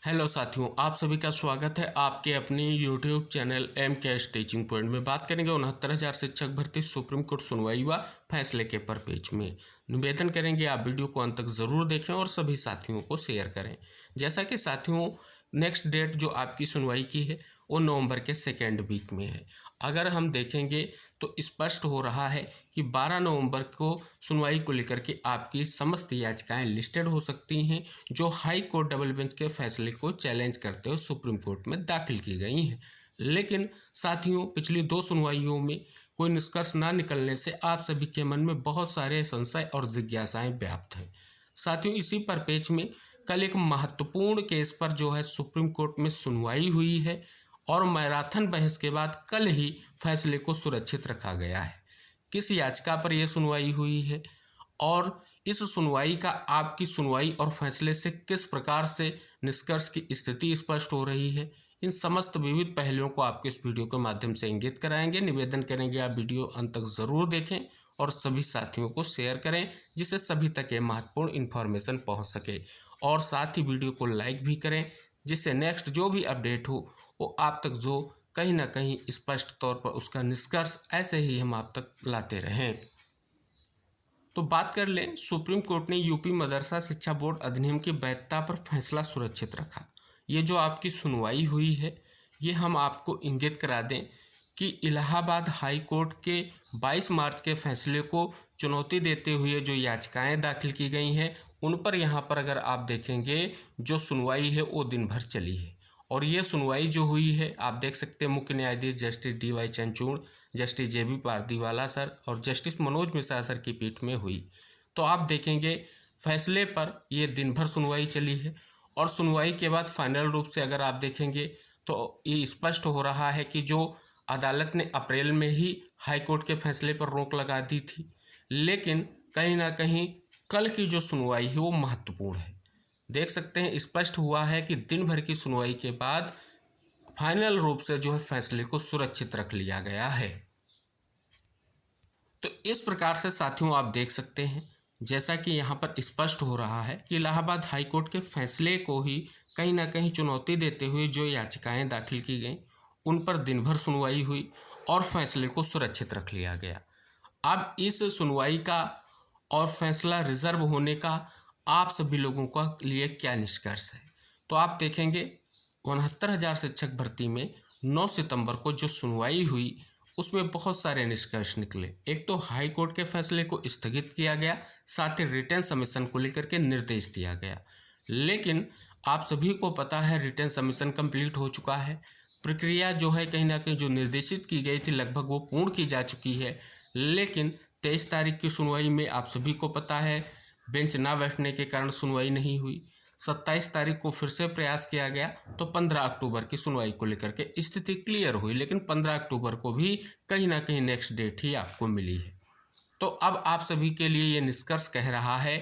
Hello साथियों, आप सभी का स्वागत है आपके अपनी YouTube channel M cash teaching point में। बात करेंगे 69,000 शिक्षक भर्ती सुप्रीम कोर्ट सुनवाई व फैसले के पेज में। निवेदन करेंगे आप वीडियो को अंत तक ज़रूर देखें और सभी साथियों को शेयर करें। जैसा कि साथियों, नेक्स्ट डेट जो आपकी सुनवाई की है वो नवंबर के सेकेंड वीक में है। अगर हम देखेंगे तो स्पष्ट हो रहा है कि 12 नवंबर को सुनवाई को लेकर के आपकी समस्त याचिकाएं लिस्टेड हो सकती हैं, जो हाई कोर्ट डबल बेंच के फैसले को चैलेंज करते हुए सुप्रीम कोर्ट में दाखिल की गई हैं। लेकिन साथियों, पिछली 2 सुनवाइयों में कोई निष्कर्ष ना निकलने से आप सभी के मन में बहुत सारे संशय और जिज्ञासाएं व्याप्त हैं। साथियों, इसी परिप्रेक्ष्य में कल एक महत्वपूर्ण केस पर जो है सुप्रीम कोर्ट में सुनवाई हुई है और मैराथन बहस के बाद कल ही फैसले को सुरक्षित रखा गया है। किस याचिका पर यह सुनवाई हुई है और इस सुनवाई का आपकी सुनवाई और फैसले से किस प्रकार से निष्कर्ष की स्थिति स्पष्ट हो रही है, इन समस्त विविध पहलुओं को आपके इस वीडियो के माध्यम से इंगित कराएंगे। निवेदन करेंगे आप वीडियो अंत तक ज़रूर देखें और सभी साथियों को शेयर करें, जिससे सभी तक ये महत्वपूर्ण इन्फॉर्मेशन पहुंच सके। और साथ ही वीडियो को लाइक भी करें, जिससे नेक्स्ट जो भी अपडेट हो वो आप तक जो कहीं ना कहीं स्पष्ट तौर पर उसका निष्कर्ष ऐसे ही हम आप तक लाते रहें। तो बात कर लें, सुप्रीम कोर्ट ने यूपी मदरसा शिक्षा बोर्ड अधिनियम की वैधता पर फैसला सुरक्षित रखा। ये जो आपकी सुनवाई हुई है, ये हम आपको इंगित करा दें कि इलाहाबाद हाई कोर्ट के 22 मार्च के फैसले को चुनौती देते हुए जो याचिकाएं दाखिल की गई हैं, उन पर यहाँ पर अगर आप देखेंगे जो सुनवाई है वो दिन भर चली है। और ये सुनवाई जो हुई है, आप देख सकते हैं मुख्य न्यायाधीश justice DY Chandrachud, justice JB Pardiwala sir और जस्टिस मनोज मिश्रा सर की पीठ में हुई। तो आप देखेंगे फैसले पर ये दिन भर सुनवाई चली है और सुनवाई के बाद फाइनल रूप से अगर आप देखेंगे तो ये स्पष्ट हो रहा है कि जो अदालत ने अप्रैल में ही हाई कोर्ट के फैसले पर रोक लगा दी थी, लेकिन कहीं ना कहीं कल की जो सुनवाई है वो महत्वपूर्ण है। देख सकते हैं स्पष्ट हुआ है कि दिन भर की सुनवाई के बाद फाइनल रूप से जो है फैसले को सुरक्षित रख लिया गया है। तो इस प्रकार से साथियों आप देख सकते हैं, जैसा कि यहाँ पर स्पष्ट हो रहा है कि इलाहाबाद हाई कोर्ट के फैसले को ही कहीं ना कहीं चुनौती देते हुए जो याचिकाएं दाखिल की गई उन पर दिन भर सुनवाई हुई और फैसले को सुरक्षित रख लिया गया। अब इस सुनवाई का और फैसला रिजर्व होने का आप सभी लोगों का लिए क्या निष्कर्ष है, तो आप देखेंगे 69,000 शिक्षक भर्ती में 9 सितंबर को जो सुनवाई हुई उसमें बहुत सारे निष्कर्ष निकले। एक तो हाई कोर्ट के फैसले को स्थगित किया गया, साथ ही रिटेन सबमिशन को लेकर के निर्देश दिया गया। लेकिन आप सभी को पता है रिटेन सबमिशन कंप्लीट हो चुका है। प्रक्रिया जो है कहीं ना कहीं जो निर्देशित की गई थी लगभग वो पूर्ण की जा चुकी है। लेकिन 23 तारीख की सुनवाई में आप सभी को पता है बेंच ना बैठने के कारण सुनवाई नहीं हुई। 27 तारीख को फिर से प्रयास किया गया तो 15 अक्टूबर की सुनवाई को लेकर के स्थिति क्लियर हुई, लेकिन 15 अक्टूबर को भी कहीं ना कहीं नेक्स्ट डेट ही आपको मिली है। तो अब आप सभी के लिए ये निष्कर्ष कह रहा है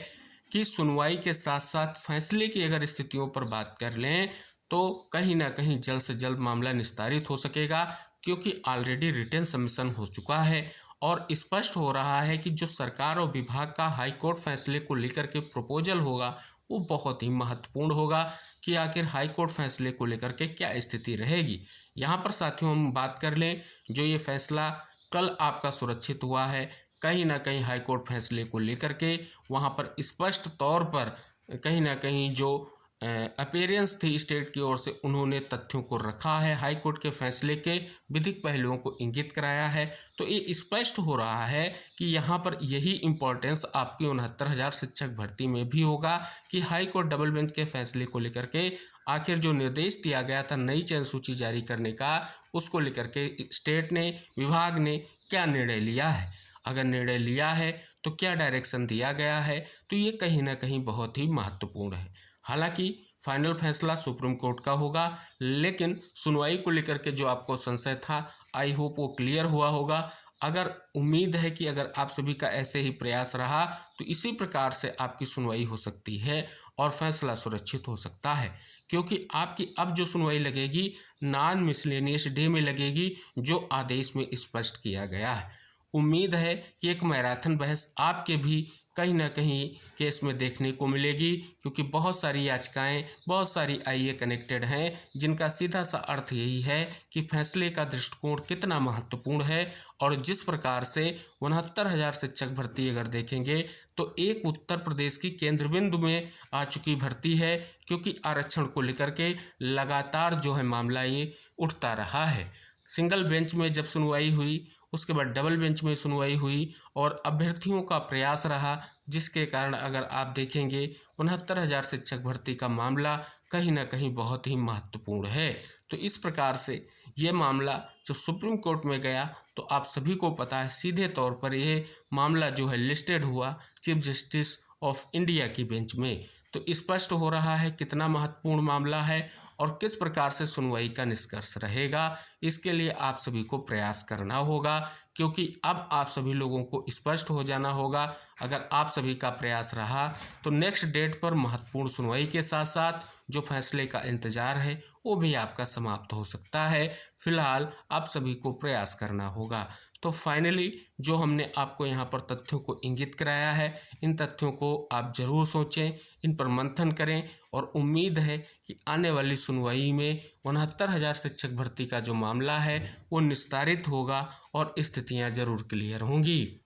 कि सुनवाई के साथ साथ फैसले की अगर स्थितियों पर बात कर लें तो कहीं ना कहीं जल्द से जल्द मामला निस्तारित हो सकेगा, क्योंकि ऑलरेडी रिटेन सबमिशन हो चुका है और स्पष्ट हो रहा है कि जो सरकार और विभाग का हाई कोर्ट फैसले को लेकर के प्रपोजल होगा वो बहुत ही महत्वपूर्ण होगा कि आखिर हाई कोर्ट फैसले को लेकर के क्या स्थिति रहेगी। यहाँ पर साथियों हम बात कर लें, जो ये फैसला कल आपका सुरक्षित हुआ है, कहीं ना कहीं हाई कोर्ट फैसले को लेकर के वहाँ पर स्पष्ट तौर पर कहीं ना कहीं जो अपीयरेंस थी स्टेट की ओर से उन्होंने तथ्यों को रखा है, हाई कोर्ट के फैसले के विधिक पहलुओं को इंगित कराया है। तो ये स्पष्ट हो रहा है कि यहाँ पर यही इम्पोर्टेंस आपकी 69,000 शिक्षक भर्ती में भी होगा कि हाई कोर्ट डबल बेंच के फैसले को लेकर के आखिर जो निर्देश दिया गया था नई चयन सूची जारी करने का, उसको लेकर के स्टेट ने, विभाग ने क्या निर्णय लिया है। अगर निर्णय लिया है तो क्या डायरेक्शन दिया गया है, तो ये कहीं ना कहीं बहुत ही महत्वपूर्ण है। हालांकि फाइनल फैसला सुप्रीम कोर्ट का होगा, लेकिन सुनवाई को लेकर के जो आपको संशय था आई होप वो क्लियर हुआ होगा। अगर उम्मीद है कि अगर आप सभी का ऐसे ही प्रयास रहा तो इसी प्रकार से आपकी सुनवाई हो सकती है और फैसला सुरक्षित हो सकता है, क्योंकि आपकी अब जो सुनवाई लगेगी नॉन मिसलेनियस डे में लगेगी, जो आदेश में स्पष्ट किया गया है। उम्मीद है कि एक मैराथन बहस आपके भी कहीं ना कहीं केस में देखने को मिलेगी, क्योंकि बहुत सारी याचिकाएं, बहुत सारी आईए कनेक्टेड हैं, जिनका सीधा सा अर्थ यही है कि फैसले का दृष्टिकोण कितना महत्वपूर्ण है। और जिस प्रकार से 69,000 शिक्षक भर्ती अगर देखेंगे तो एक उत्तर प्रदेश की केंद्र बिंदु में आ चुकी भर्ती है, क्योंकि आरक्षण को लेकर के लगातार जो है मामला ये उठता रहा है। सिंगल बेंच में जब सुनवाई हुई, उसके बाद डबल बेंच में सुनवाई हुई और अभ्यर्थियों का प्रयास रहा, जिसके कारण अगर आप देखेंगे 69,000 शिक्षक भर्ती का मामला कहीं ना कहीं बहुत ही महत्वपूर्ण है। तो इस प्रकार से ये मामला जब सुप्रीम कोर्ट में गया तो आप सभी को पता है सीधे तौर पर यह मामला जो है लिस्टेड हुआ चीफ जस्टिस ऑफ इंडिया की बेंच में। तो स्पष्ट हो रहा है कितना महत्वपूर्ण मामला है और किस प्रकार से सुनवाई का निष्कर्ष रहेगा। इसके लिए आप सभी को प्रयास करना होगा, क्योंकि अब आप सभी लोगों को स्पष्ट हो जाना होगा। अगर आप सभी का प्रयास रहा तो नेक्स्ट डेट पर महत्वपूर्ण सुनवाई के साथ साथ जो फैसले का इंतजार है वो भी आपका समाप्त हो सकता है। फिलहाल आप सभी को प्रयास करना होगा। तो फाइनली जो हमने आपको यहाँ पर तथ्यों को इंगित कराया है, इन तथ्यों को आप जरूर सोचें, इन पर मंथन करें और उम्मीद है कि आने वाली सुनवाई में 69,000 शिक्षक भर्ती का जो मामला है वो निस्तारित होगा और स्थितियाँ जरूर क्लियर होंगी।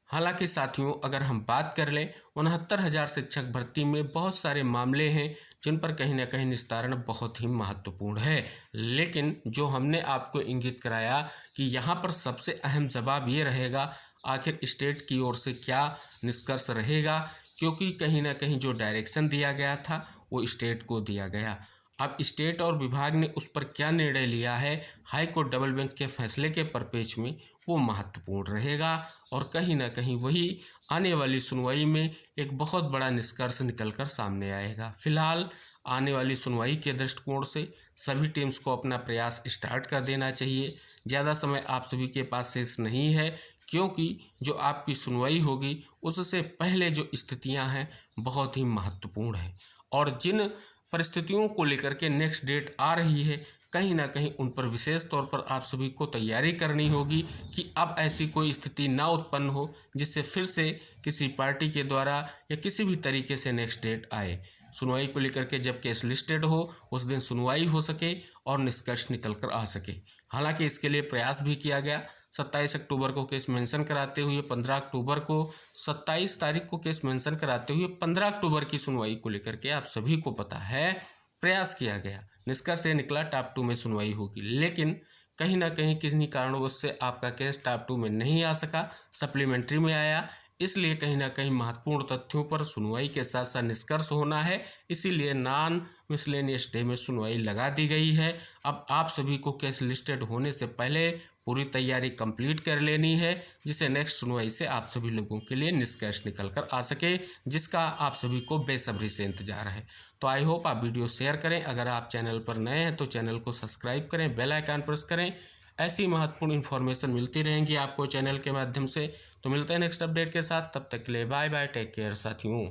हालांकि साथियों, अगर हम बात कर लें 69,000 शिक्षक भर्ती में बहुत सारे मामले हैं जिन पर कहीं ना कहीं निस्तारण बहुत ही महत्वपूर्ण है, लेकिन जो हमने आपको इंगित कराया कि यहाँ पर सबसे अहम जवाब ये रहेगा आखिर स्टेट की ओर से क्या निष्कर्ष रहेगा, क्योंकि कहीं ना कहीं जो डायरेक्शन दिया गया था वो स्टेट को दिया गया। अब स्टेट और विभाग ने उस पर क्या निर्णय लिया है हाई कोर्ट डबल बेंच के फैसले के परिप्रेक्ष्य में, वो महत्वपूर्ण रहेगा और कहीं ना कहीं वही आने वाली सुनवाई में एक बहुत बड़ा निष्कर्ष निकलकर सामने आएगा। फिलहाल आने वाली सुनवाई के दृष्टिकोण से सभी टीम्स को अपना प्रयास स्टार्ट कर देना चाहिए। ज़्यादा समय आप सभी के पास शेष नहीं है, क्योंकि जो आपकी सुनवाई होगी उससे पहले जो स्थितियां हैं बहुत ही महत्वपूर्ण है और जिन परिस्थितियों को लेकर के नेक्स्ट डेट आ रही है कहीं ना कहीं उन पर विशेष तौर पर आप सभी को तैयारी करनी होगी कि अब ऐसी कोई स्थिति ना उत्पन्न हो जिससे फिर से किसी पार्टी के द्वारा या किसी भी तरीके से नेक्स्ट डेट आए। सुनवाई को लेकर के जब केस लिस्टेड हो उस दिन सुनवाई हो सके और निष्कर्ष निकल कर आ सके। हालांकि इसके लिए प्रयास भी किया गया। 27 अक्टूबर को केस मेंशन कराते हुए 15 अक्टूबर को 27 तारीख को केस मेंशन कराते हुए 15 अक्टूबर की सुनवाई को लेकर के आप सभी को पता है प्रयास किया गया। निष्कर्ष ये निकला टॉप 2 में सुनवाई होगी, लेकिन कहीं ना कहीं किन्हीं कारणवश से आपका केस टॉप 2 में नहीं आ सका, सप्लीमेंट्री में आया। इसलिए कहीं ना कहीं महत्वपूर्ण तथ्यों पर सुनवाई के साथ साथ निष्कर्ष होना है, इसीलिए नॉन मिसलेनियस डे में सुनवाई लगा दी गई है। अब आप सभी को केस लिस्टेड होने से पहले पूरी तैयारी कंप्लीट कर लेनी है, जिसे नेक्स्ट सुनवाई से आप सभी लोगों के लिए निष्कर्ष निकल कर आ सके, जिसका आप सभी को बेसब्री से इंतजार है। तो आई होप आप वीडियो शेयर करें। अगर आप चैनल पर नए हैं तो चैनल को सब्सक्राइब करें, बेल आइकन प्रेस करें। ऐसी महत्वपूर्ण इन्फॉर्मेशन मिलती रहेंगी आपको चैनल के माध्यम से। तो मिलते हैं नेक्स्ट अपडेट के साथ, तब तक के लिए बाय बाय, टेक केयर साथियों।